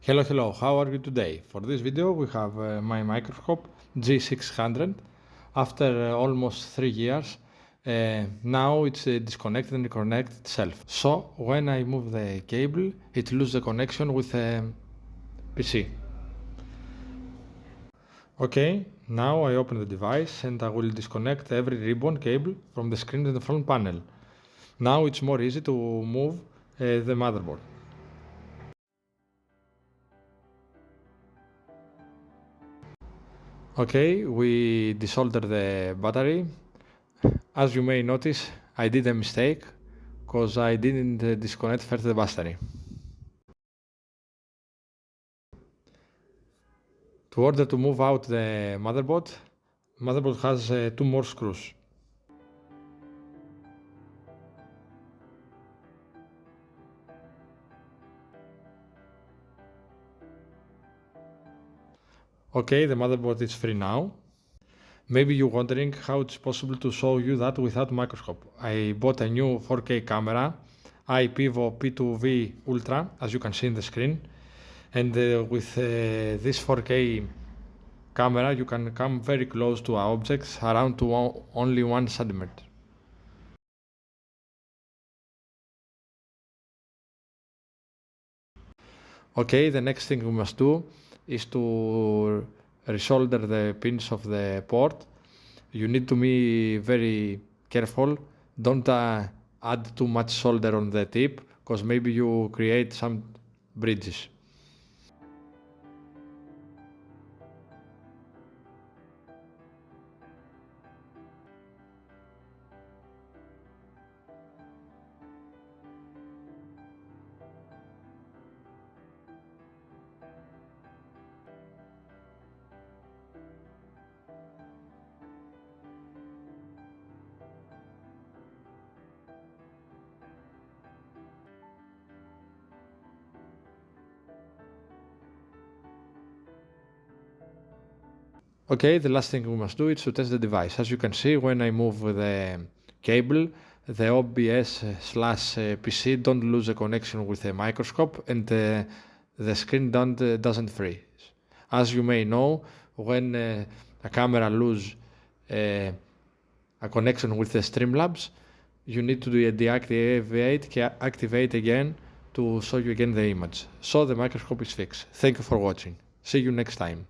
Hello, how are you today? For this video we have my microscope G600. After almost 3 years, now it's disconnected and reconnected itself. So when I move the cable, it loses the connection with the PC. Okay, now I open the device and I will disconnect every ribbon cable from the screen and the front panel. Now it's more easy to move the motherboard. Okay, we desolder the battery. As you may notice, I did a mistake because I didn't disconnect first the battery. To order to move out the motherboard has 2 more screws. Okay, the motherboard is free now. Maybe you're wondering how it's possible to show you that without microscope. I bought a new 4K camera, iPivo P2V Ultra, as you can see in the screen. And with this 4K camera, you can come very close to objects, around to only 1 centimeter. Okay, the next thing we must do is to resolder the pins of the port. You need to be very careful. Don't add too much solder on the tip, because maybe you create some bridges. Okay, the last thing we must do is to test the device. As you can see, when I move the cable, the OBS slash PC don't lose a connection with the microscope, and the screen doesn't freeze. As you may know, when a camera loses a connection with the Streamlabs, you need to deactivate, activate again to show you again the image. So the microscope is fixed. Thank you for watching. See you next time.